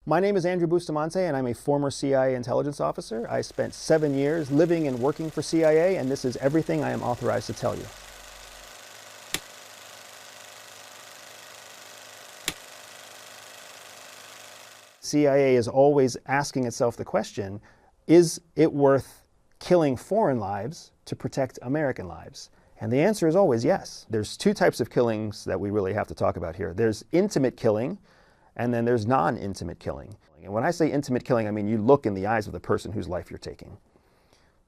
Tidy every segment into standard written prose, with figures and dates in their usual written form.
My name is Andrew Bostamante, and I'm a former CIA intelligence officer. I spent 7 years living and working for CIA, and this is everything I am authorized to tell you. CIA is always asking itself the question, is it worth killing foreign lives to protect American lives? And the answer is always yes. There's two types of killings that we really have to talk about here. There's intimate killing, and then there's non-intimate killing. And when I say intimate killing, I mean you look in the eyes of the person whose life you're taking.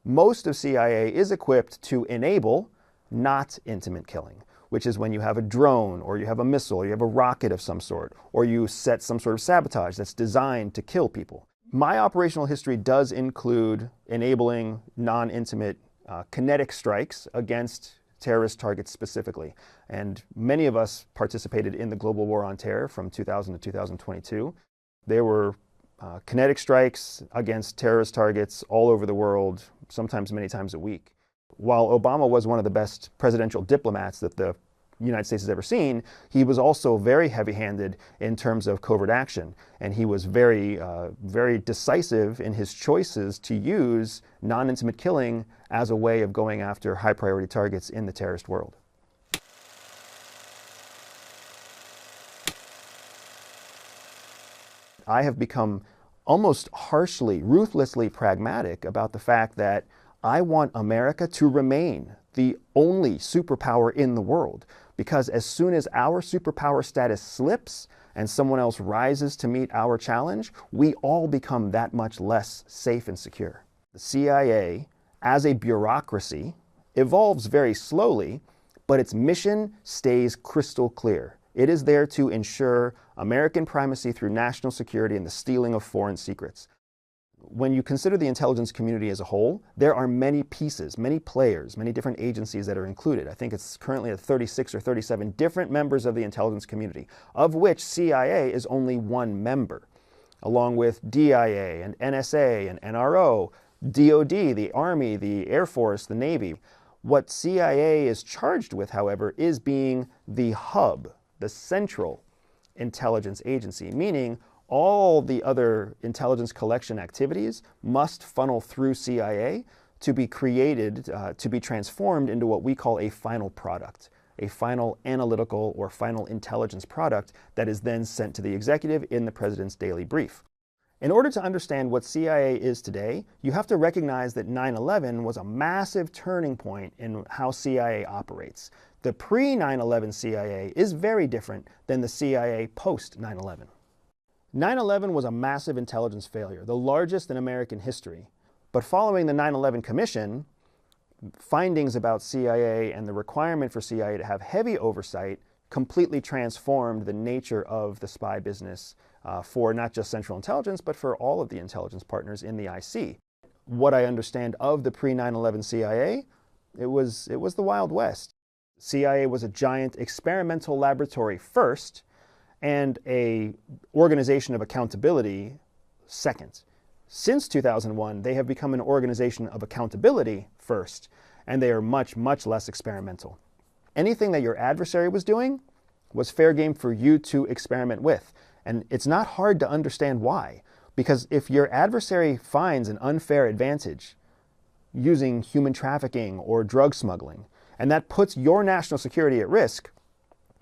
Most of CIA is equipped to enable not intimate killing, which is when you have a drone, or you have a missile, or you have a rocket of some sort, or you set some sort of sabotage that's designed to kill people. My operational history does include enabling non-intimate kinetic strikes against terrorist targets specifically. And many of us participated in the global war on terror from 2000 to 2022. There were kinetic strikes against terrorist targets all over the world, sometimes many times a week. While Obama was one of the best presidential diplomats that the United States has ever seen, he was also very heavy-handed in terms of covert action. And he was very decisive in his choices to use non-intimate killing as a way of going after high-priority targets in the terrorist world. I have become almost harshly, ruthlessly pragmatic about the fact that I want America to remain the only superpower in the world, because as soon as our superpower status slips and someone else rises to meet our challenge, we all become that much less safe and secure. The CIA, as a bureaucracy, evolves very slowly, but its mission stays crystal clear. It is there to ensure American primacy through national security and the stealing of foreign secrets. When you consider the intelligence community as a whole, there are many pieces, many players, many different agencies that are included. I think it's currently at 36 or 37 different members of the intelligence community, of which CIA is only one member, along with DIA and NSA and NRO, DOD, the Army, the Air Force, the Navy. What CIA is charged with, however, is being the hub, the central intelligence agency, meaning all the other intelligence collection activities must funnel through CIA to be created, to be transformed into what we call a final product, a final analytical or final intelligence product that is then sent to the executive in the president's daily brief. In order to understand what CIA is today, you have to recognize that 9/11 was a massive turning point in how CIA operates. The pre-9/11 CIA is very different than the CIA post-9/11. 9/11 was a massive intelligence failure, the largest in American history. But following the 9/11 Commission, findings about CIA and the requirement for CIA to have heavy oversight completely transformed the nature of the spy business for not just Central Intelligence, but for all of the intelligence partners in the IC. What I understand of the pre-9/11 CIA, it was the Wild West. CIA was a giant experimental laboratory first, and an organization of accountability second. Since 2001, they have become an organization of accountability first, and they are much, much less experimental. Anything that your adversary was doing was fair game for you to experiment with. And it's not hard to understand why, because if your adversary finds an unfair advantage using human trafficking or drug smuggling, and that puts your national security at risk,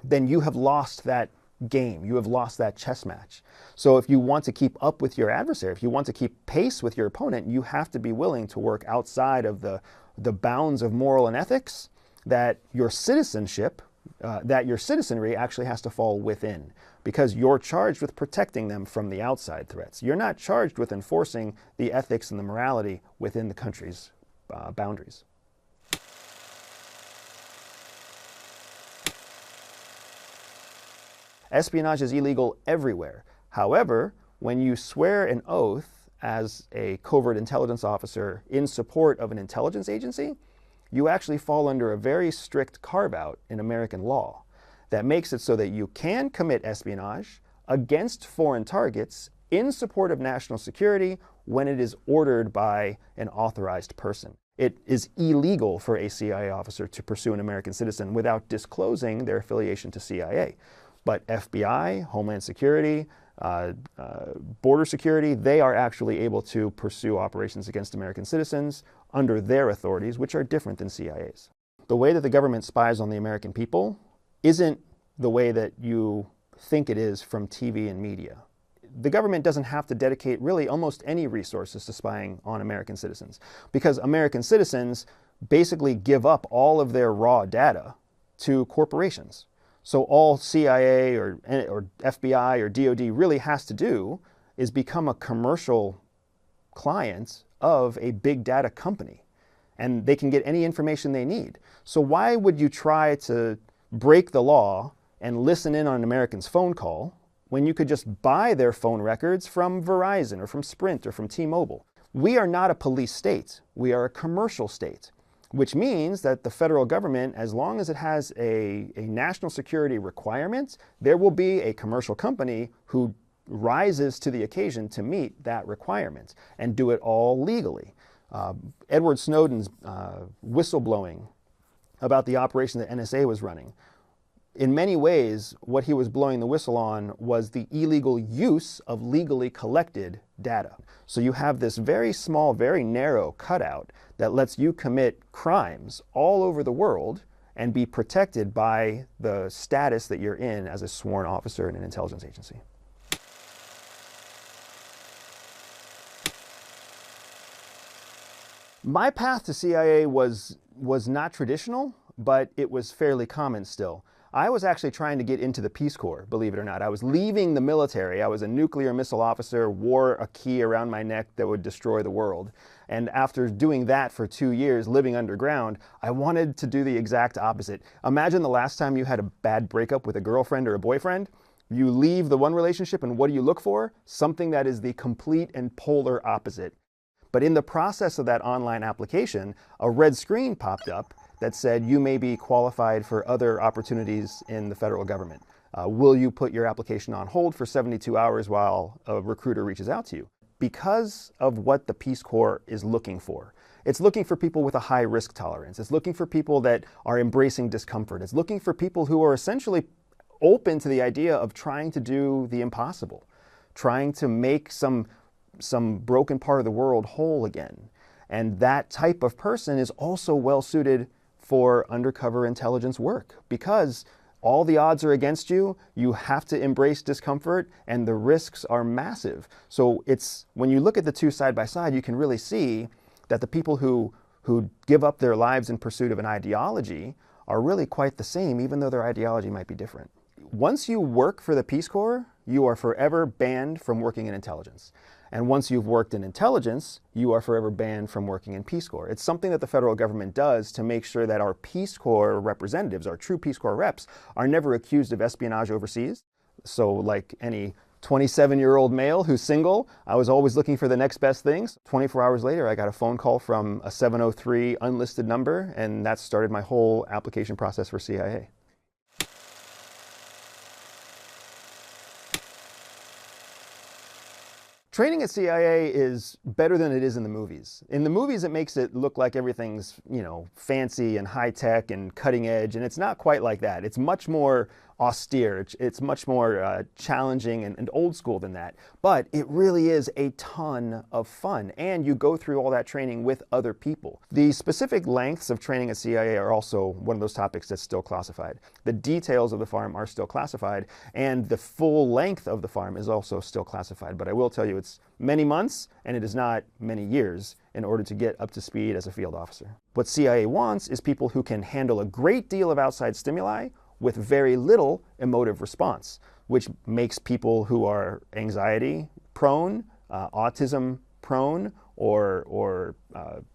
then you have lost that game. You have lost that chess match. So if you want to keep up with your adversary, if you want to keep pace with your opponent, you have to be willing to work outside of the bounds of moral and ethics that your citizenship, that your citizenry actually has to fall within, because you're charged with protecting them from the outside threats. You're not charged with enforcing the ethics and the morality within the country's boundaries. Espionage is illegal everywhere. However, when you swear an oath as a covert intelligence officer in support of an intelligence agency, you actually fall under a very strict carve-out in American law that makes it so that you can commit espionage against foreign targets in support of national security when it is ordered by an authorized person. It is illegal for a CIA officer to pursue an American citizen without disclosing their affiliation to CIA. But FBI, Homeland Security, border security, they are actually able to pursue operations against American citizens under their authorities, which are different than CIA's. The way that the government spies on the American people isn't the way that you think it is from TV and media. The government doesn't have to dedicate really almost any resources to spying on American citizens, because American citizens basically give up all of their raw data to corporations. So all CIA or FBI or DOD really has to do is become a commercial client of a big data company, and they can get any information they need. So why would you try to break the law and listen in on an American's phone call when you could just buy their phone records from Verizon or from Sprint or from T-Mobile? We are not a police state. We are a commercial state, which means that the federal government, as long as it has a national security requirement, there will be a commercial company who rises to the occasion to meet that requirement and do it all legally. Edward Snowden's whistleblowing about the operation that NSA was running, in many ways, what he was blowing the whistle on was the illegal use of legally collected data. So you have this very small, very narrow cutout that lets you commit crimes all over the world and be protected by the status that you're in as a sworn officer in an intelligence agency. My path to CIA was not traditional, but it was fairly common still. I was actually trying to get into the Peace Corps, believe it or not. I was leaving the military. I was a nuclear missile officer, wore a key around my neck that would destroy the world. And after doing that for 2 years, living underground, I wanted to do the exact opposite. Imagine the last time you had a bad breakup with a girlfriend or a boyfriend. You leave the one relationship, and what do you look for? Something that is the complete and polar opposite. But in the process of that online application, a red screen popped up that said you may be qualified for other opportunities in the federal government. Will you put your application on hold for 72 hours while a recruiter reaches out to you? Because of what the Peace Corps is looking for. It's looking for people with a high risk tolerance. It's looking for people that are embracing discomfort. It's looking for people who are essentially open to the idea of trying to do the impossible, trying to make some broken part of the world whole again. And that type of person is also well suited for undercover intelligence work, because all the odds are against you, you have to embrace discomfort, and the risks are massive. So it's, when you look at the two side by side, you can really see that the people who give up their lives in pursuit of an ideology are really quite the same, even though their ideology might be different. Once you work for the Peace Corps, you are forever banned from working in intelligence. And once you've worked in intelligence, you are forever banned from working in Peace Corps. It's something that the federal government does to make sure that our Peace Corps representatives, our true Peace Corps reps, are never accused of espionage overseas. So like any 27-year-old male who's single, I was always looking for the next best things. 24 hours later, I got a phone call from a 703 unlisted number, and that started my whole application process for CIA. Training at CIA is better than it is in the movies. In the movies, it makes it look like everything's, fancy and high tech and cutting edge, and it's not quite like that. It's much more austere. It's much more challenging and old school than that. But it really is a ton of fun, and you go through all that training with other people. The specific lengths of training at CIA are also one of those topics that's still classified. The details of the farm are still classified, and the full length of the farm is also still classified. But I will tell you, it's many months, and it is not many years in order to get up to speed as a field officer. What CIA wants is people who can handle a great deal of outside stimuli with very little emotive response, which makes people who are anxiety prone, autism prone, or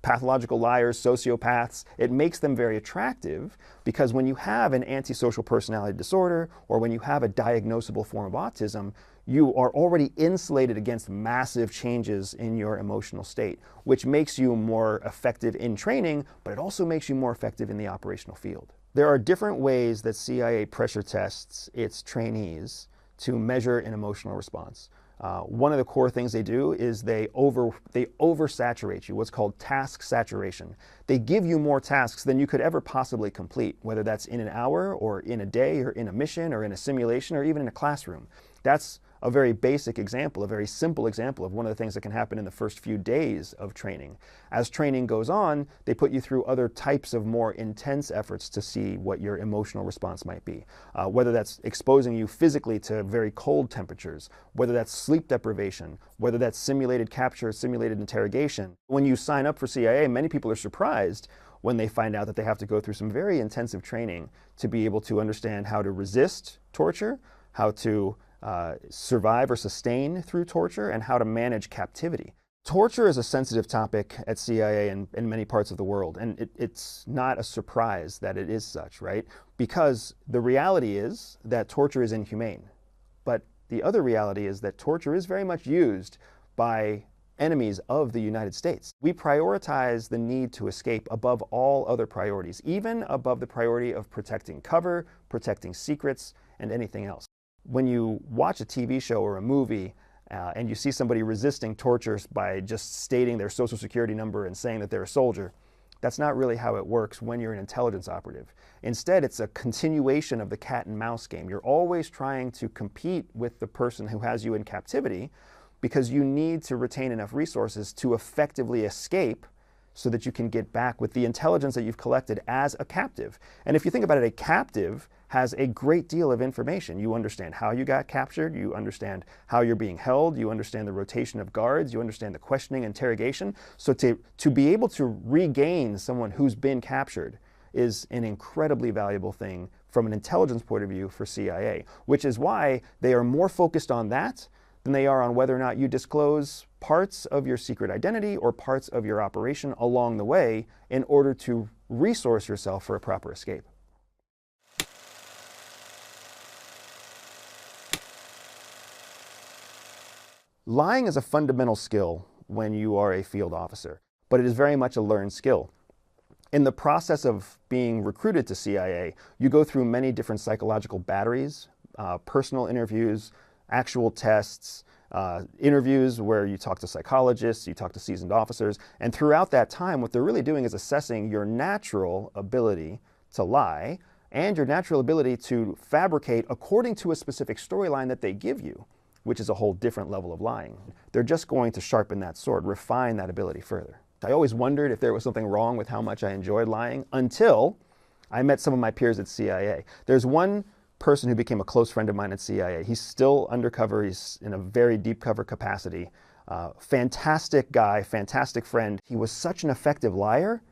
pathological liars, sociopaths, it makes them very attractive, because when you have an antisocial personality disorder or when you have a diagnosable form of autism, you are already insulated against massive changes in your emotional state, which makes you more effective in training, but it also makes you more effective in the operational field. There are different ways that CIA pressure tests its trainees to measure an emotional response. One of the core things they do is they oversaturate you, what's called task saturation. They give you more tasks than you could ever possibly complete, whether that's in an hour or in a day or in a mission or in a simulation or even in a classroom. That's a very basic example, a very simple example of one of the things that can happen in the first few days of training. As training goes on, they put you through other types of more intense efforts to see what your emotional response might be. Whether that's exposing you physically to very cold temperatures, whether that's sleep deprivation, whether that's simulated capture, simulated interrogation. When you sign up for CIA, many people are surprised when they find out that they have to go through some very intensive training to be able to understand how to resist torture, how to survive or sustain through torture, and how to manage captivity. Torture is a sensitive topic at CIA and in many parts of the world, and it's not a surprise that it is such, right? Because the reality is that torture is inhumane. But the other reality is that torture is very much used by enemies of the United States. We prioritize the need to escape above all other priorities, even above the priority of protecting cover, protecting secrets, and anything else. When you watch a TV show or a movie and you see somebody resisting torture by just stating their social security number and saying that they're a soldier, that's not really how it works when you're an intelligence operative. Instead, it's a continuation of the cat and mouse game. You're always trying to compete with the person who has you in captivity, because you need to retain enough resources to effectively escape so that you can get back with the intelligence that you've collected as a captive. And if you think about it, a captive has a great deal of information. You understand how you got captured, you understand how you're being held, you understand the rotation of guards, you understand the questioning, interrogation. So to be able to regain someone who's been captured is an incredibly valuable thing from an intelligence point of view for CIA, which is why they are more focused on that than they are on whether or not you disclose parts of your secret identity or parts of your operation along the way in order to resource yourself for a proper escape. Lying is a fundamental skill when you are a field officer, but it is very much a learned skill. In the process of being recruited to CIA, you go through many different psychological batteries, personal interviews, actual tests, interviews where you talk to psychologists, you talk to seasoned officers, and throughout that time what they're really doing is assessing your natural ability to lie and your natural ability to fabricate according to a specific storyline that they give you, which is a whole different level of lying. They're just going to sharpen that sword, refine that ability further. I always wondered if there was something wrong with how much I enjoyed lying until I met some of my peers at CIA. There's one person who became a close friend of mine at CIA. He's still undercover. He's in a very deep cover capacity. Fantastic guy, fantastic friend. He was such an effective liar,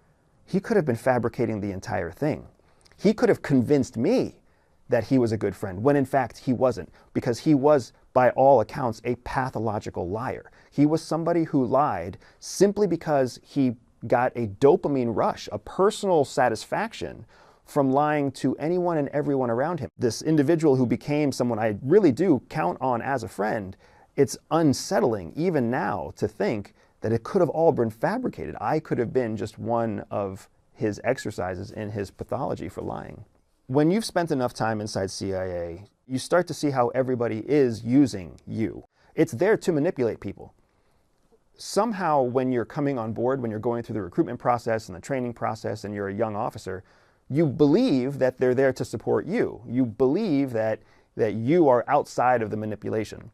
he could have been fabricating the entire thing. He could have convinced me that he was a good friend, when in fact he wasn't, because he was, by all accounts, a pathological liar. He was somebody who lied simply because he got a dopamine rush, a personal satisfaction from lying to anyone and everyone around him. This individual who became someone I really do count on as a friend, it's unsettling even now to think that it could have all been fabricated. I could have been just one of his exercises in his pathology for lying. When you've spent enough time inside CIA, you start to see how everybody is using you. It's there to manipulate people. Somehow when you're coming on board, when you're going through the recruitment process and the training process and you're a young officer, you believe that they're there to support you. You believe that you are outside of the manipulation.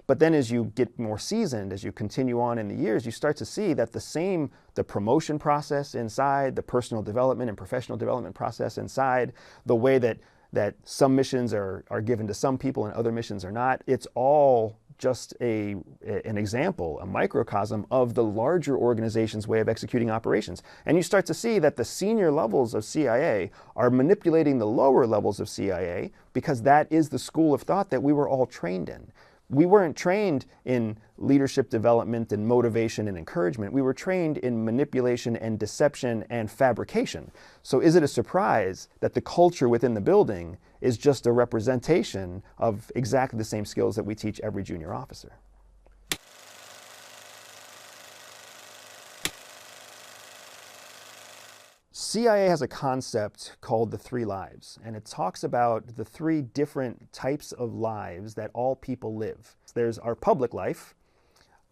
But then as you get more seasoned, as you continue on in the years, you start to see that the promotion process inside, the personal development and professional development process inside, the way that some missions are given to some people and other missions are not, it's all just an example, a microcosm of the larger organization's way of executing operations. And you start to see that the senior levels of CIA are manipulating the lower levels of CIA because that is the school of thought that we were all trained in. We weren't trained in leadership development and motivation and encouragement. We were trained in manipulation and deception and fabrication. So is it a surprise that the culture within the building is just a representation of exactly the same skills that we teach every junior officer? CIA has a concept called the 3 lives, and it talks about the 3 different types of lives that all people live. There's our public life,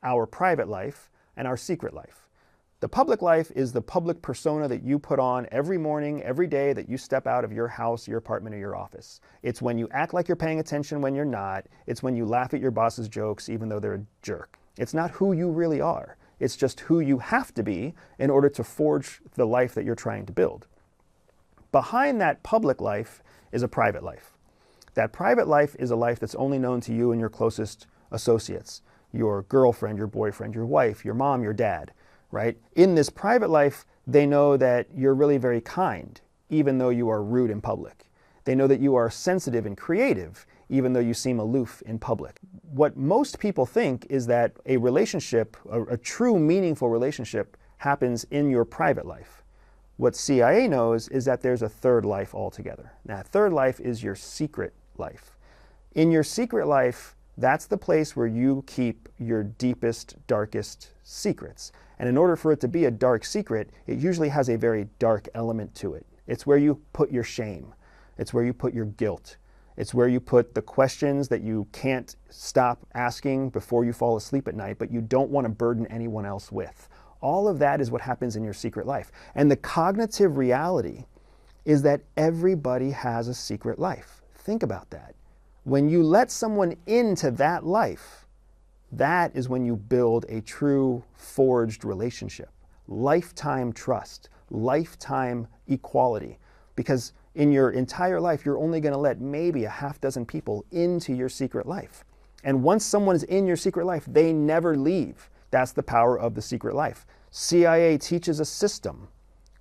our private life, and our secret life. The public life is the public persona that you put on every morning, every day that you step out of your house, your apartment, or your office. It's when you act like you're paying attention when you're not. It's when you laugh at your boss's jokes even though they're a jerk. It's not who you really are. It's just who you have to be in order to forge the life that you're trying to build. Behind that public life is a private life. That private life is a life that's only known to you and your closest associates, your girlfriend, your boyfriend, your wife, your mom, your dad, right? In this private life, they know that you're really very kind, even though you are rude in public. They know that you are sensitive and creative, even though you seem aloof in public. What most people think is that a relationship, a true meaningful relationship, happens in your private life. What CIA knows is that there's a third life altogether. That third life is your secret life. In your secret life, that's the place where you keep your deepest, darkest secrets. And in order for it to be a dark secret, it usually has a very dark element to it. It's where you put your shame. It's where you put your guilt. It's where you put the questions that you can't stop asking before you fall asleep at night, but you don't want to burden anyone else with. All of that is what happens in your secret life. And the cognitive reality is that everybody has a secret life. Think about that. When you let someone into that life, that is when you build a true forged relationship. Lifetime trust, lifetime equality. Because in your entire life, you're only going to let maybe a half dozen people into your secret life. And once someone is in your secret life, they never leave. That's the power of the secret life. CIA teaches a system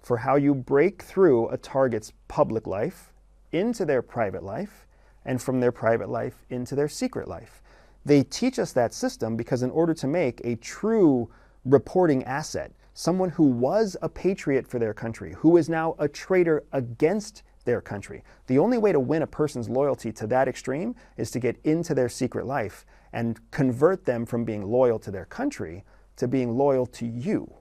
for how you break through a target's public life into their private life, and from their private life into their secret life. They teach us that system because in order to make a true reporting asset, someone who was a patriot for their country, who is now a traitor against their country, the only way to win a person's loyalty to that extreme is to get into their secret life and convert them from being loyal to their country to being loyal to you.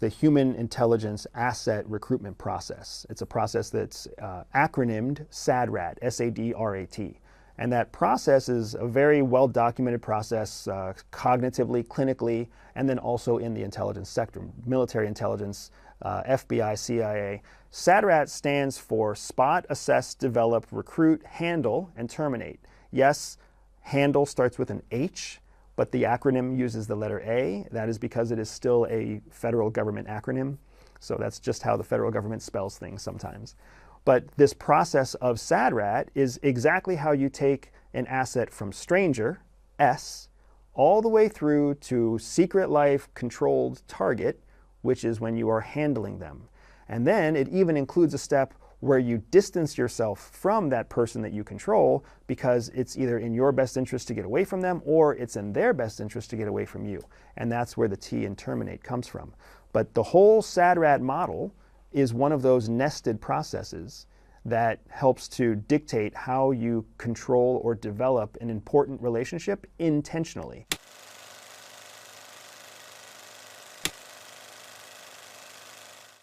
The Human Intelligence Asset Recruitment Process. It's a process that's acronymed SADRAT, S-A-D-R-A-T. And that process is a very well-documented process cognitively, clinically, and then also in the intelligence sector, military intelligence, FBI, CIA. SADRAT stands for Spot, Assess, Develop, Recruit, Handle, and Terminate. Yes, handle starts with an H, but the acronym uses the letter A. That is because it is still a federal government acronym. So that's just how the federal government spells things sometimes. But this process of SADRAT is exactly how you take an asset from stranger, S, all the way through to secret life controlled target, which is when you are handling them. And then it even includes a step where you distance yourself from that person that you control because it's either in your best interest to get away from them or it's in their best interest to get away from you. And that's where the T in terminate comes from. But the whole SADRAT model is one of those nested processes that helps to dictate how you control or develop an important relationship intentionally.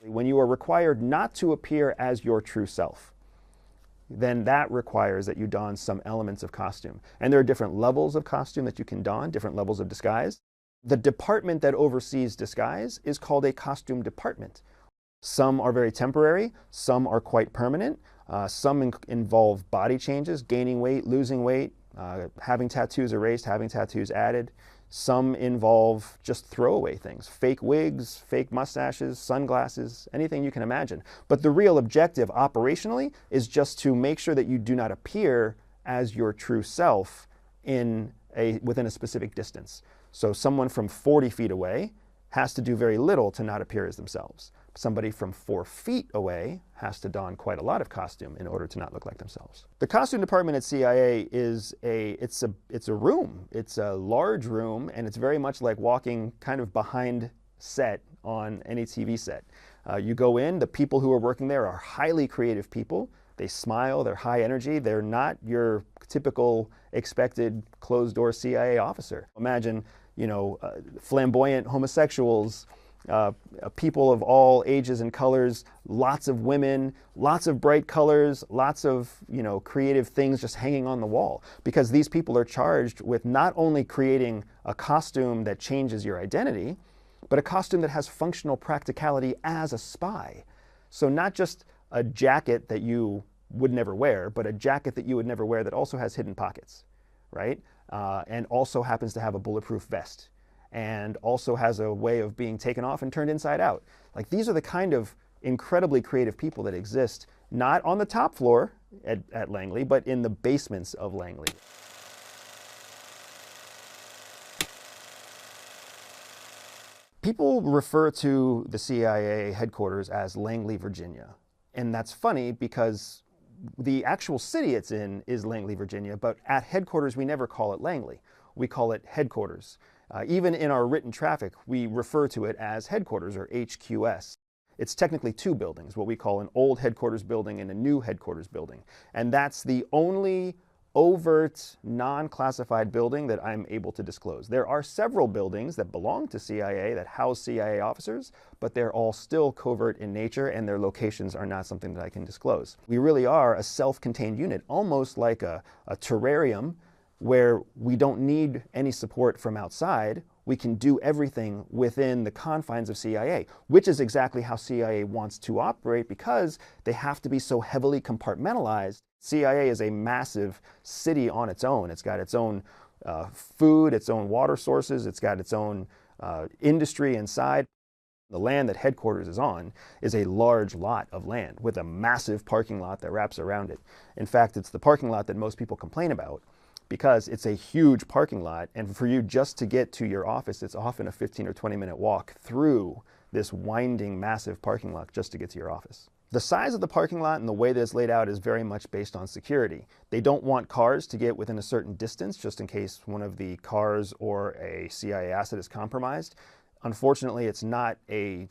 When you are required not to appear as your true self, then that requires that you don some elements of costume. And there are different levels of costume that you can don, different levels of disguise. The department that oversees disguise is called a costume department. Some are very temporary, some are quite permanent, some involve body changes, gaining weight, losing weight, having tattoos erased, having tattoos added. Some involve just throwaway things, fake wigs, fake mustaches, sunglasses, anything you can imagine. But the real objective operationally is just to make sure that you do not appear as your true self within a specific distance. So someone from 40 feet away has to do very little to not appear as themselves. Somebody from 4 feet away has to don quite a lot of costume in order to not look like themselves. The costume department at CIA is it's a room. It's a large room, and it's very much like walking kind of behind set on any TV set. You go in, the people who are working there are highly creative people. They smile, they're high energy. They're not your typical expected closed-door CIA officer. Imagine, flamboyant homosexuals, people of all ages and colors, lots of women, lots of bright colors, lots of creative things just hanging on the wall. Because these people are charged with not only creating a costume that changes your identity, but a costume that has functional practicality as a spy. So not just a jacket that you would never wear, but a jacket that you would never wear that also has hidden pockets, right? And also happens to have a bulletproof vest, and also has a way of being taken off and turned inside out. Like, these are the kind of incredibly creative people that exist, not on the top floor at Langley, but in the basements of Langley. People refer to the CIA headquarters as Langley, Virginia. And that's funny because the actual city it's in is Langley, Virginia, but at headquarters we never call it Langley. We call it headquarters. Even in our written traffic, we refer to it as headquarters, or HQS. It's technically two buildings, what we call an old headquarters building and a new headquarters building. And that's the only overt, non-classified building that I'm able to disclose. There are several buildings that belong to CIA that house CIA officers, but they're all still covert in nature, and their locations are not something that I can disclose. We really are a self-contained unit, almost like a terrarium, where we don't need any support from outside. We can do everything within the confines of CIA, which is exactly how CIA wants to operate, because they have to be so heavily compartmentalized. CIA is a massive city on its own. It's got its own food, its own water sources, it's got its own industry inside. The land that headquarters is on is a large lot of land with a massive parking lot that wraps around it. In fact, it's the parking lot that most people complain about, because it's a huge parking lot, and for you just to get to your office, it's often a 15 or 20-minute walk through this winding, massive parking lot just to get to your office. The size of the parking lot and the way that it's laid out is very much based on security. They don't want cars to get within a certain distance just in case one of the cars or a CIA asset is compromised. Unfortunately, it's not a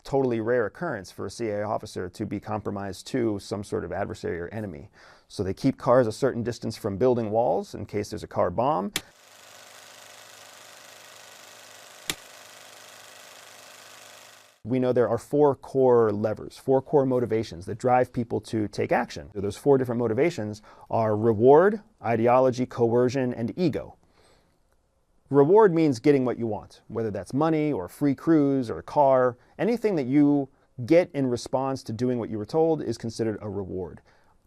totally rare occurrence for a CIA officer to be compromised to some sort of adversary or enemy. So they keep cars a certain distance from building walls in case there's a car bomb. We know there are 4 core levers, 4 core motivations that drive people to take action. So those 4 different motivations are reward, ideology, coercion, and ego. Reward means getting what you want, whether that's money or a free cruise or a car. Anything that you get in response to doing what you were told is considered a reward.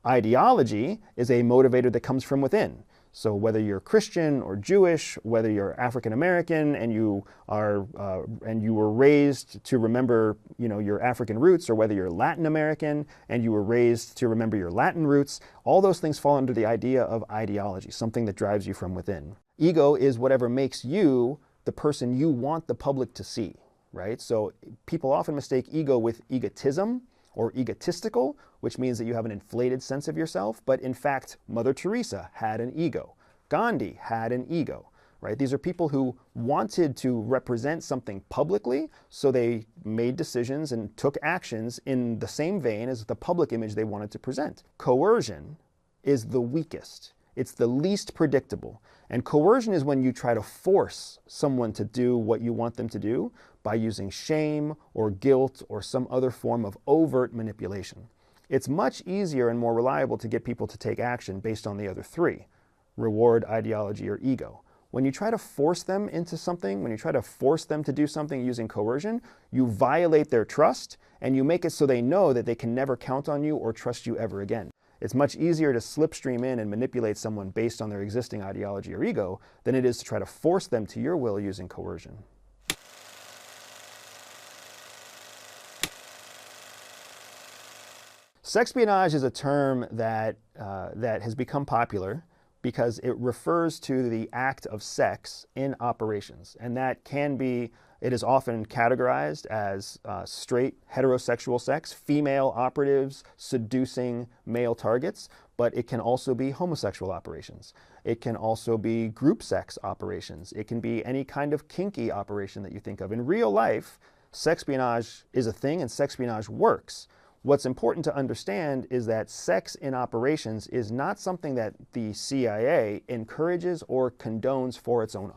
Ideology is a motivator that comes from within. So whether you're Christian or Jewish, whether you're African American and you were raised to remember, your African roots, or whether you're Latin American and you were raised to remember your Latin roots, all those things fall under the idea of ideology, something that drives you from within. Ego is whatever makes you the person you want the public to see, right? So people often mistake ego with egotism or egotistical, which means that you have an inflated sense of yourself. But in fact, Mother Teresa had an ego. Gandhi had an ego, right? These are people who wanted to represent something publicly, so they made decisions and took actions in the same vein as the public image they wanted to present. Coercion is the weakest. It's the least predictable. And coercion is when you try to force someone to do what you want them to do by using shame or guilt or some other form of overt manipulation. It's much easier and more reliable to get people to take action based on the other 3, reward, ideology, or ego. When you try to force them into something, when you try to force them to do something using coercion, you violate their trust, and you make it so they know that they can never count on you or trust you ever again. It's much easier to slipstream in and manipulate someone based on their existing ideology or ego than it is to try to force them to your will using coercion. Sexpionage is a term that has become popular because it refers to the act of sex in operations. And that can be, it is often categorized as straight heterosexual sex, female operatives seducing male targets, but it can also be homosexual operations. It can also be group sex operations. It can be any kind of kinky operation that you think of. In real life, sexpionage is a thing and sexpionage works. What's important to understand is that sex in operations is not something that the CIA encourages or condones for its own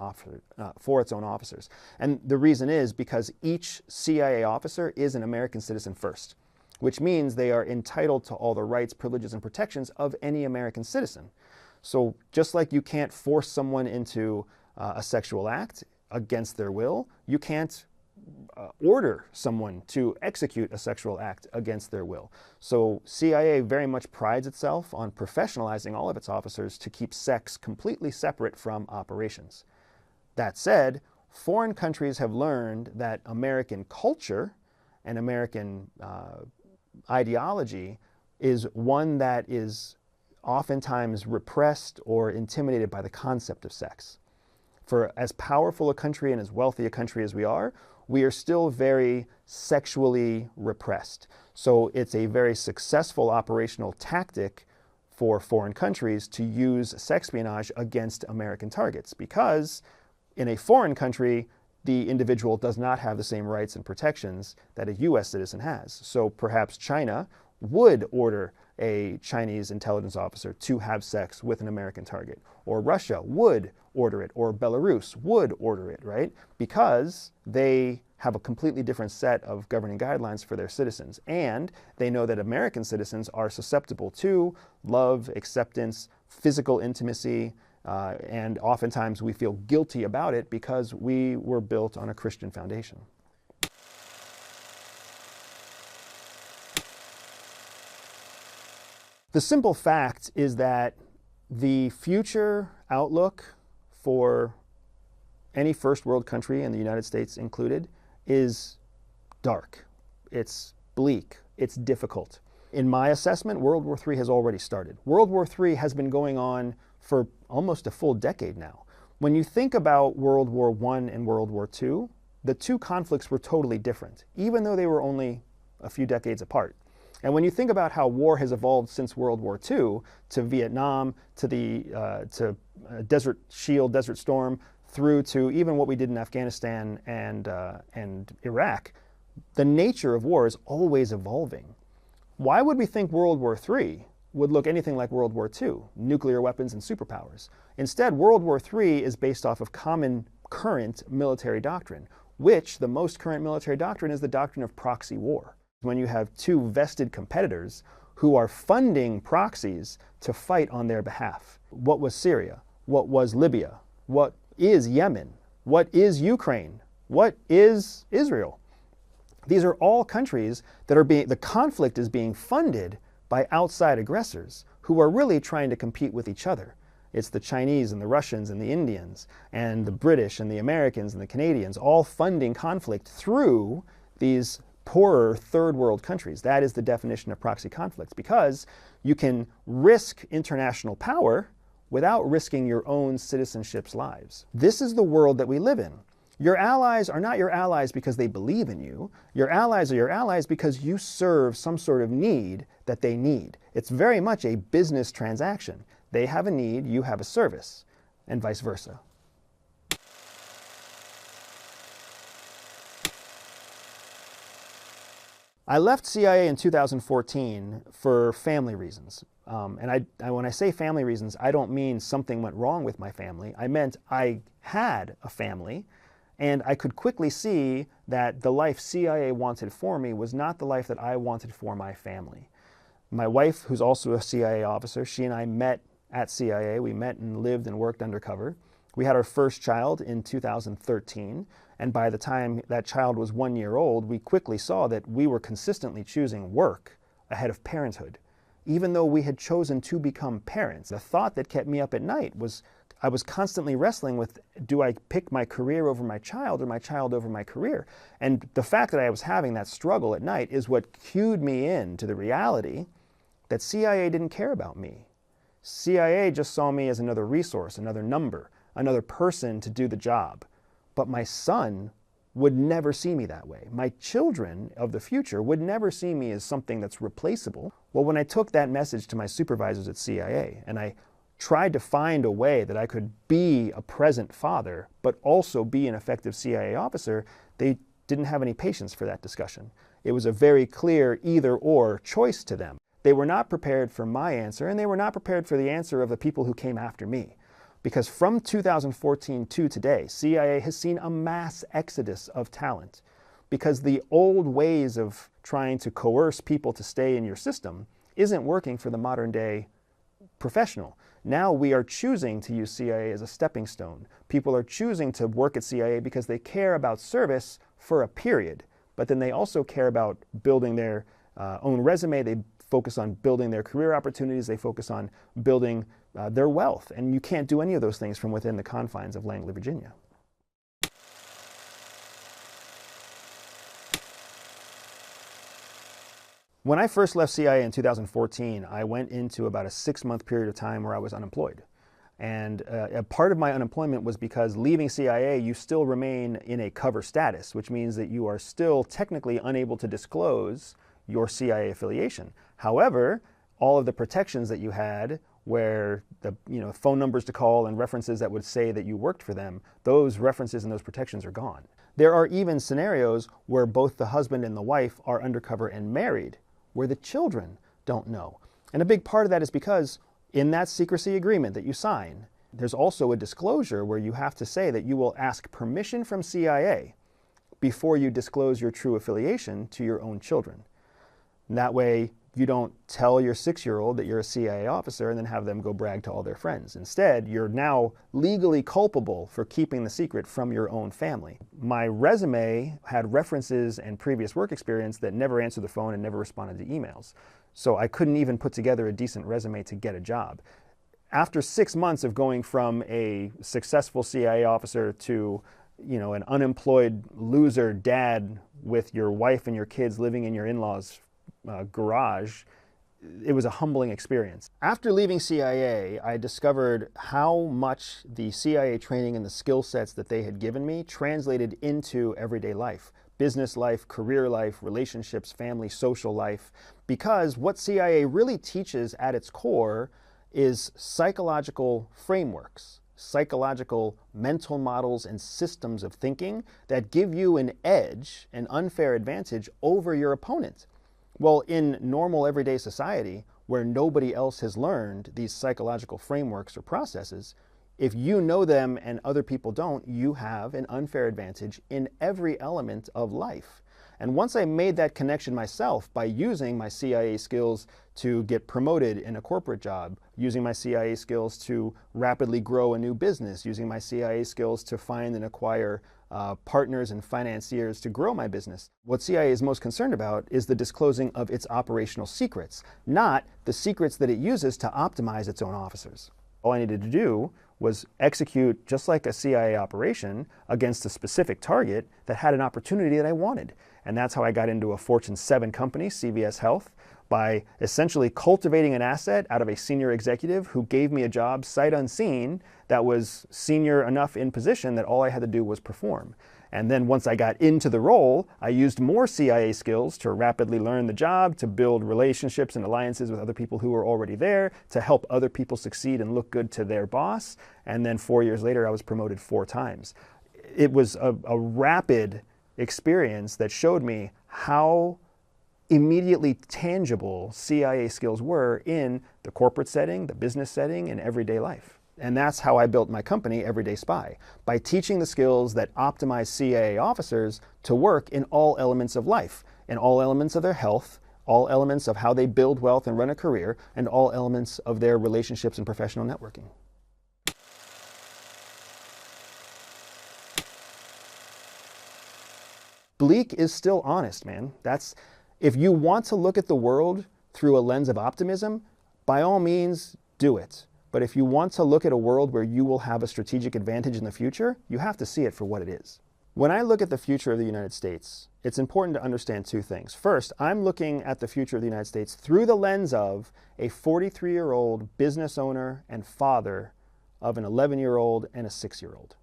officers. And the reason is because each CIA officer is an American citizen first, which means they are entitled to all the rights, privileges, and protections of any American citizen. So just like you can't force someone into a sexual act against their will, you can't order someone to execute a sexual act against their will. So CIA very much prides itself on professionalizing all of its officers to keep sex completely separate from operations. That said, foreign countries have learned that American culture and American ideology is one that is oftentimes repressed or intimidated by the concept of sex. For as powerful a country and as wealthy a country as we are still very sexually repressed. So it's a very successful operational tactic for foreign countries to use sexpionage against American targets, because in a foreign country, the individual does not have the same rights and protections that a US citizen has. So perhaps China would order a Chinese intelligence officer to have sex with an American target, or Russia would order it, or Belarus would order it, right? Because they have a completely different set of governing guidelines for their citizens. And they know that American citizens are susceptible to love, acceptance, physical intimacy, and oftentimes we feel guilty about it because we were built on a Christian foundation. The simple fact is that the future outlook for any first world country, and the United States included, is dark. It's bleak. It's difficult. In my assessment, World War III has already started. World War III has been going on for almost a full decade now. When you think about World War I and World War II, the two conflicts were totally different, even though they were only a few decades apart. And when you think about how war has evolved since World War II, to Vietnam, to the Desert Shield, Desert Storm, through to even what we did in Afghanistan and Iraq, the nature of war is always evolving. Why would we think World War III would look anything like World War II, nuclear weapons and superpowers? Instead, World War III is based off of common current military doctrine, which the most current military doctrine is the doctrine of proxy war. When you have two vested competitors who are funding proxies to fight on their behalf. What was Syria? What was Libya? What is Yemen? What is Ukraine? What is Israel? These are all countries that are the conflict is being funded by outside aggressors who are really trying to compete with each other. It's the Chinese and the Russians and the Indians and the British and the Americans and the Canadians all funding conflict through these poorer third world countries. That is the definition of proxy conflicts, because you can risk international power without risking your own citizenship's lives. This is the world that we live in. Your allies are not your allies because they believe in you. Your allies are your allies because you serve some sort of need that they need. It's very much a business transaction. They have a need, you have a service, and vice versa. I left CIA in 2014 for family reasons. And when I say family reasons, I don't mean something went wrong with my family. I meant I had a family, and I could quickly see that the life CIA wanted for me was not the life that I wanted for my family. My wife, who's also a CIA officer, she and I met at CIA. We met and lived and worked undercover. We had our first child in 2013, and by the time that child was 1 year old, we quickly saw that we were consistently choosing work ahead of parenthood. Even though we had chosen to become parents, the thought that kept me up at night was I was constantly wrestling with, do I pick my career over my child or my child over my career? And the fact that I was having that struggle at night is what cued me in to the reality that CIA didn't care about me. CIA just saw me as another resource, another number, another person to do the job. But my son would never see me that way. My children of the future would never see me as something that's replaceable. Well, when I took that message to my supervisors at CIA and I tried to find a way that I could be a present father, but also be an effective CIA officer, they didn't have any patience for that discussion. It was a very clear either-or choice to them. They were not prepared for my answer, and they were not prepared for the answer of the people who came after me. Because from 2014 to today, CIA has seen a mass exodus of talent. Because the old ways of trying to coerce people to stay in your system isn't working for the modern day professional. Now we are choosing to use CIA as a stepping stone. People are choosing to work at CIA because they care about service for a period, but then they also care about building their own resume. They focus on building their career opportunities. They focus on building their wealth. And you can't do any of those things from within the confines of Langley, Virginia. When I first left CIA in 2014, I went into about a 6-month period of time where I was unemployed. And a part of my unemployment was because leaving CIA, you still remain in a cover status, which means that you are still technically unable to disclose your CIA affiliation. However, all of the protections that you had, where the phone numbers to call and references that would say that you worked for them, those references and those protections are gone. There are even scenarios where both the husband and the wife are undercover and married, where the children don't know. And a big part of that is because in that secrecy agreement that you sign, there's also a disclosure where you have to say that you will ask permission from CIA before you disclose your true affiliation to your own children. And that way, you don't tell your 6-year-old that you're a CIA officer and then have them go brag to all their friends. Instead, you're now legally culpable for keeping the secret from your own family. My resume had references and previous work experience that never answered the phone and never responded to emails. So I couldn't even put together a decent resume to get a job. After 6 months of going from a successful CIA officer to an unemployed loser dad with your wife and your kids living in your in-laws' garage, it was a humbling experience. After leaving CIA, I discovered how much the CIA training and the skill sets that they had given me translated into everyday life. Business life, career life, relationships, family, social life. Because what CIA really teaches at its core is psychological frameworks, psychological mental models and systems of thinking that give you an edge, an unfair advantage over your opponent. Well, in normal everyday society, where nobody else has learned these psychological frameworks or processes, if you know them and other people don't, you have an unfair advantage in every element of life. And once I made that connection myself by using my CIA skills to get promoted in a corporate job, using my CIA skills to rapidly grow a new business, using my CIA skills to find and acquire partners and financiers to grow my business. What CIA is most concerned about is the disclosing of its operational secrets, not the secrets that it uses to optimize its own officers. All I needed to do was execute just like a CIA operation against a specific target that had an opportunity that I wanted. And that's how I got into a Fortune 7 company, CVS Health, by essentially cultivating an asset out of a senior executive who gave me a job sight unseen that was senior enough in position that all I had to do was perform. And then once I got into the role, I used more CIA skills to rapidly learn the job, to build relationships and alliances with other people who were already there, to help other people succeed and look good to their boss. And then 4 years later, I was promoted 4 times. It was a rapid experience that showed me how immediately tangible CIA skills were in the corporate setting, the business setting, and everyday life. And that's how I built my company, Everyday Spy, by teaching the skills that optimize CIA officers to work in all elements of life, in all elements of their health, all elements of how they build wealth and run a career, and all elements of their relationships and professional networking. Bleak is still honest, man. If you want to look at the world through a lens of optimism, by all means, do it. But if you want to look at a world where you will have a strategic advantage in the future, you have to see it for what it is. When I look at the future of the United States, it's important to understand 2 things. First, I'm looking at the future of the United States through the lens of a 43-year-old business owner and father of an 11-year-old and a 6-year-old.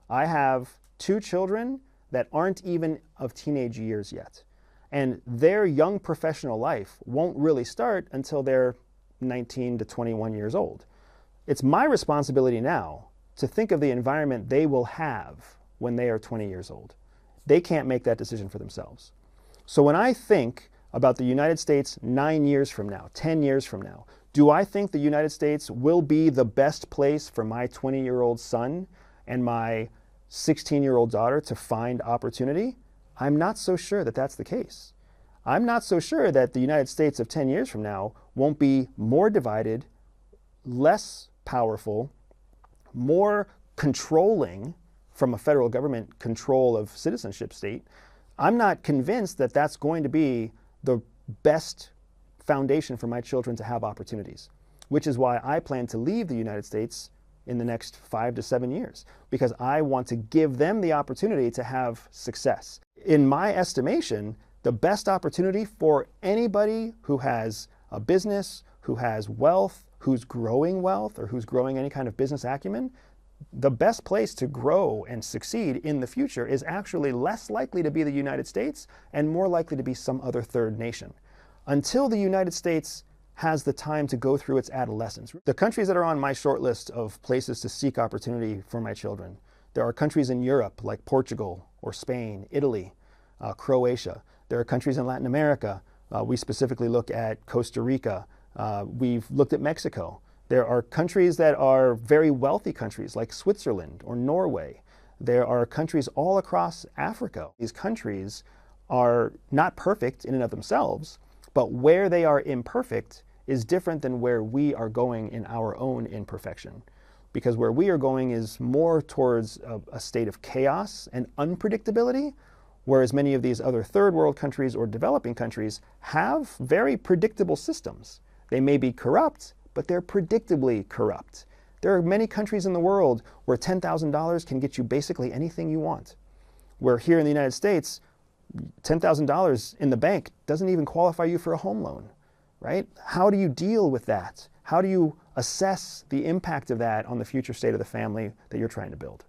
I have 2 children that aren't even of teenage years yet. And their young professional life won't really start until they're 19 to 21 years old. It's my responsibility now to think of the environment they will have when they are 20 years old. They can't make that decision for themselves. So when I think about the United States 9 years from now, 10 years from now, do I think the United States will be the best place for my 20-year-old son and my 16-year-old daughter to find opportunity? I'm not so sure that that's the case. I'm not so sure that the United States of 10 years from now won't be more divided, less powerful, more controlling from a federal government control of citizenship state, I'm not convinced that that's going to be the best foundation for my children to have opportunities, which is why I plan to leave the United States in the next 5 to 7 years, because I want to give them the opportunity to have success. In my estimation, the best opportunity for anybody who has a business, who has wealth, who's growing wealth, or who's growing any kind of business acumen, the best place to grow and succeed in the future is actually less likely to be the United States and more likely to be some other third nation. Until the United States has the time to go through its adolescence. The countries that are on my short list of places to seek opportunity for my children, there are countries in Europe like Portugal or Spain, Italy, Croatia. There are countries in Latin America. We specifically look at Costa Rica. We've looked at Mexico. There are countries that are very wealthy countries like Switzerland or Norway. There are countries all across Africa. These countries are not perfect in and of themselves, but where they are imperfect is different than where we are going in our own imperfection. Because where we are going is more towards a state of chaos and unpredictability, whereas many of these other third world countries or developing countries have very predictable systems. They may be corrupt, but they're predictably corrupt. There are many countries in the world where $10,000 can get you basically anything you want. Where here in the United States, $10,000 in the bank doesn't even qualify you for a home loan, right? How do you deal with that? How do you assess the impact of that on the future state of the family that you're trying to build?